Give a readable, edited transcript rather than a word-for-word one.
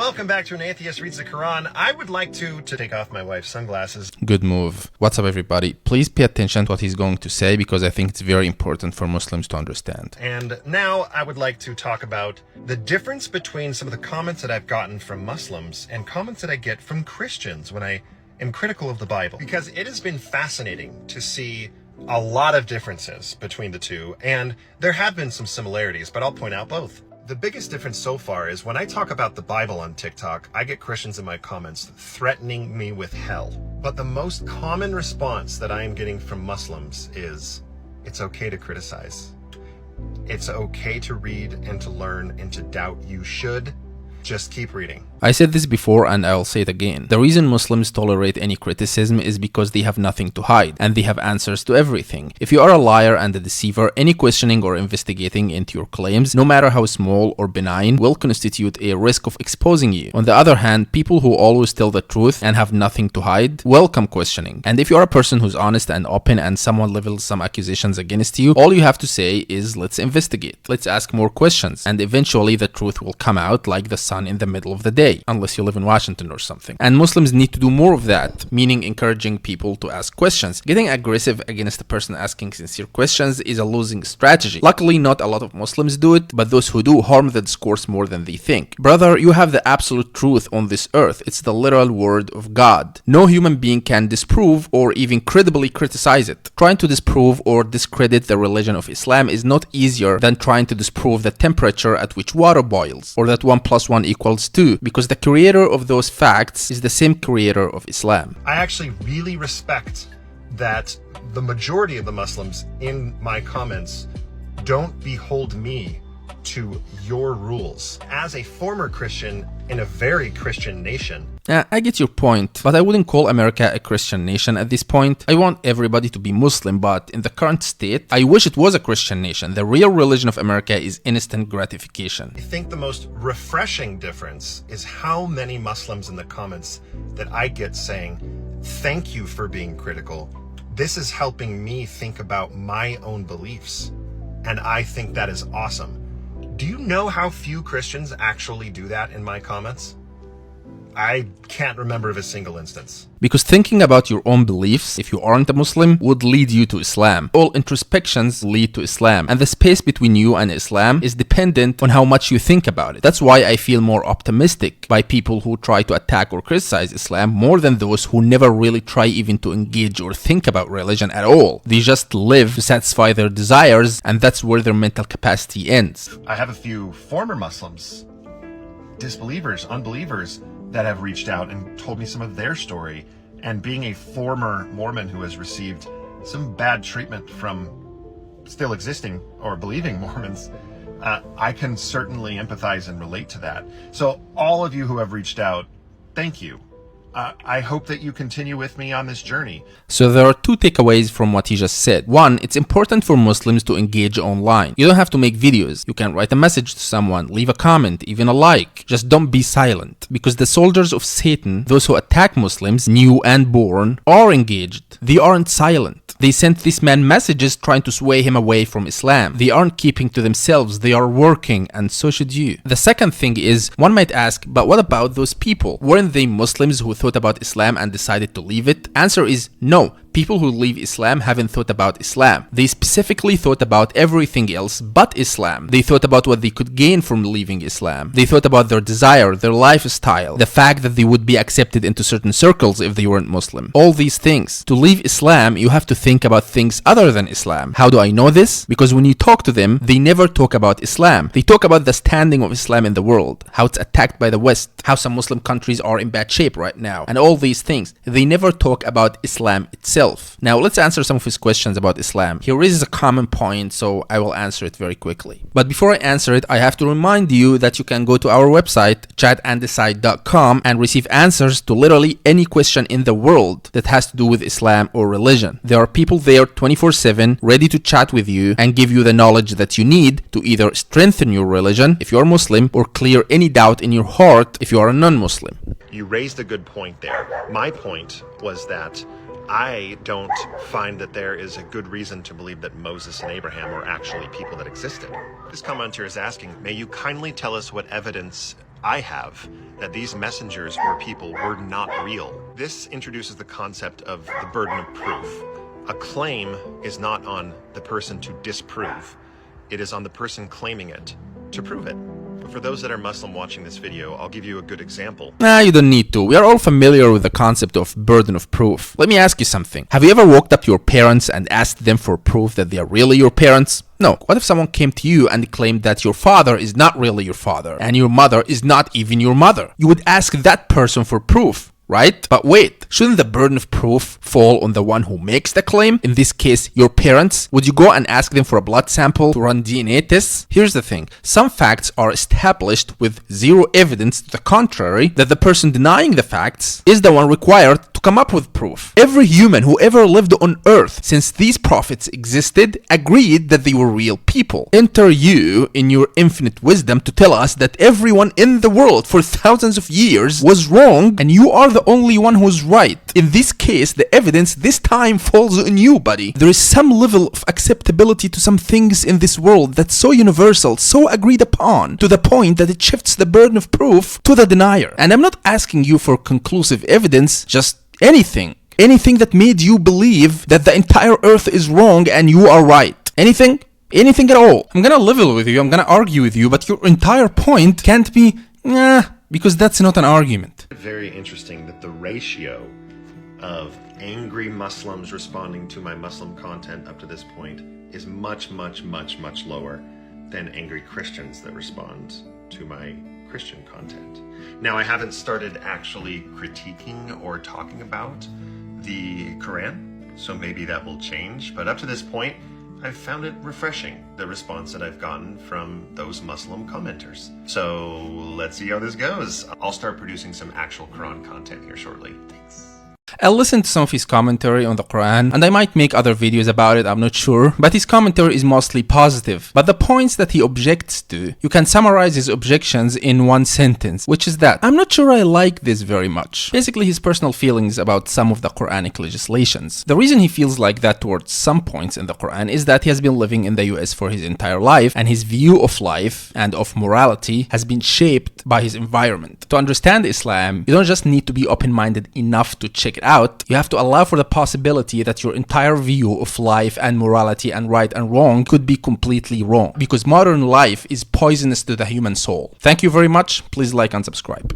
Welcome back to An Atheist Reads the Quran. I would like to take off my wife's sunglasses. Good move. What's up, everybody? Please pay attention to what he's going to say because I think it's very important for Muslims to understand. And now I would like to talk about the difference between some of the comments that I've gotten from Muslims and comments that I get from Christians when I am critical of the Bible. Because it has been fascinating to see a lot of differences between the two, and there have been some similarities, but I'll point out both. The biggest difference so far is when I talk about the Bible on TikTok, I get Christians in my comments threatening me with hell. But the most common response that I am getting from Muslims is, it's okay to criticize. It's okay to read and to learn and to doubt. You should just keep reading. I said this before and I'll say it again. The reason Muslims tolerate any criticism is because they have nothing to hide and they have answers to everything. If you are a liar and a deceiver, any questioning or investigating into your claims, no matter how small or benign, will constitute a risk of exposing you. On the other hand, people who always tell the truth and have nothing to hide welcome questioning. And if you are a person who's honest and open and someone levels some accusations against you, all you have to say is, let's investigate, let's ask more questions, and eventually the truth will come out like the sun in the middle of the day. Unless you live in Washington or something. And Muslims need to do more of that, meaning encouraging people to ask questions. Getting aggressive against a person asking sincere questions is a losing strategy. Luckily, not a lot of Muslims do it, but those who do harm the discourse more than they think. Brother, you have the absolute truth on this earth. It's the literal word of God. No human being can disprove or even credibly criticize it. Trying to disprove or discredit the religion of Islam is not easier than trying to disprove the temperature at which water boils, or that 1 + 1 = 2, because the creator of those facts is the same creator of Islam. I actually really respect that the majority of the Muslims in my comments don't behold me to your rules. As a former Christian in a very Christian nation, I get your point, but I wouldn't call America a Christian nation at this point. I want everybody to be Muslim, but in the current state, I wish it was a Christian nation. The real religion of America is instant gratification. I think the most refreshing difference is how many Muslims in the comments that I get saying, thank you for being critical. This is helping me think about my own beliefs. And I think that is awesome. Do you know how few Christians actually do that in my comments? I can't remember of a single instance. Because thinking about your own beliefs, if you aren't a Muslim, would lead you to Islam. All introspections lead to Islam, and the space between you and Islam is dependent on how much you think about it. That's why I feel more optimistic by people who try to attack or criticize Islam more than those who never really try even to engage or think about religion at all. They just live to satisfy their desires, and that's where their mental capacity ends. I have a few former Muslims, disbelievers, unbelievers, that have reached out and told me some of their story. And being a former Mormon who has received some bad treatment from still existing or believing Mormons, I can certainly empathize and relate to that. So all of you who have reached out, thank you. I hope that you continue with me on this journey. So there are two takeaways from what he just said. One, it's important for Muslims to engage online. You don't have to make videos. You can write a message to someone, leave a comment, even a like. Just don't be silent. Because the soldiers of Satan, those who attack Muslims, new and born, are engaged. They aren't silent. They sent this man messages trying to sway him away from Islam. They aren't keeping to themselves, they are working, and so should you. The second thing is, one might ask, but what about those people? Weren't they Muslims who thought about Islam and decided to leave it? Answer is no. People who leave Islam haven't thought about Islam. They specifically thought about everything else but Islam. They thought about what they could gain from leaving Islam. They thought about their desire, their lifestyle, the fact that they would be accepted into certain circles if they weren't Muslim. All these things. To leave Islam, you have to think about things other than Islam. How do I know this? Because when you talk to them, they never talk about Islam. They talk about the standing of Islam in the world, how it's attacked by the West, how some Muslim countries are in bad shape right now, and all these things. They never talk about Islam itself. Now let's answer some of his questions about Islam. He raises a common point, so I will answer it very quickly. But before I answer it, I have to remind you that you can go to our website, chatanddecide.com, and receive answers to literally any question in the world that has to do with Islam or religion. There are people there 24/7 ready to chat with you and give you the knowledge that you need to either strengthen your religion if you're Muslim or clear any doubt in your heart if you are a non-Muslim. You raised a good point there. My point was that I don't find that there is a good reason to believe that Moses and Abraham were actually people that existed. This commenter is asking, may you kindly tell us what evidence I have, that these messengers or people were not real. This introduces the concept of the burden of proof. A claim is not on the person to disprove. It is on the person claiming it to prove it. For those that are Muslim watching this video, I'll give you a good example. Nah, you don't need to. We are all familiar with the concept of burden of proof. Let me ask you something. Have you ever walked up to your parents and asked them for proof that they are really your parents? No. What if someone came to you and claimed that your father is not really your father and your mother is not even your mother? You would ask that person for proof, right? But wait, shouldn't the burden of proof fall on the one who makes the claim? In this case, your parents? Would you go and ask them for a blood sample to run DNA tests? Here's the thing. Some facts are established with zero evidence to the contrary that the person denying the facts is the one required to come up with proof. Every human who ever lived on earth since these prophets existed agreed that they were real people. Enter you in your infinite wisdom to tell us that everyone in the world for thousands of years was wrong and you are the only one who's right. In this case, the evidence this time falls on you, buddy. There is some level of acceptability to some things in this world that's so universal, so agreed upon, to the point that it shifts the burden of proof to the denier. And I'm not asking you for conclusive evidence, just anything. Anything that made you believe that the entire earth is wrong and you are right. Anything? Anything at all. I'm gonna level with you, I'm gonna argue with you, but your entire point can't be, because that's not an argument. Very interesting that the ratio of angry Muslims responding to my Muslim content up to this point is much lower than angry Christians that respond to my Christian content. Now, I haven't started actually critiquing or talking about the Quran, so maybe that will change, but up to this point, I've found it refreshing, the response that I've gotten from those Muslim commenters. So let's see how this goes. I'll start producing some actual Quran content here shortly. Thanks. I'll listen to some of his commentary on the Quran, and I might make other videos about it, I'm not sure, but his commentary is mostly positive. But the points that he objects to, you can summarize his objections in one sentence, which is that I'm not sure I like this very much. Basically his personal feelings about some of the Quranic legislations. The reason he feels like that towards some points in the Quran is that he has been living in the US for his entire life, and his view of life and of morality has been shaped by his environment. To understand Islam, you don't just need to be open-minded enough to check it out, you have to allow for the possibility that your entire view of life and morality and right and wrong could be completely wrong, because modern life is poisonous to the human soul. Thank you very much. Please like and subscribe.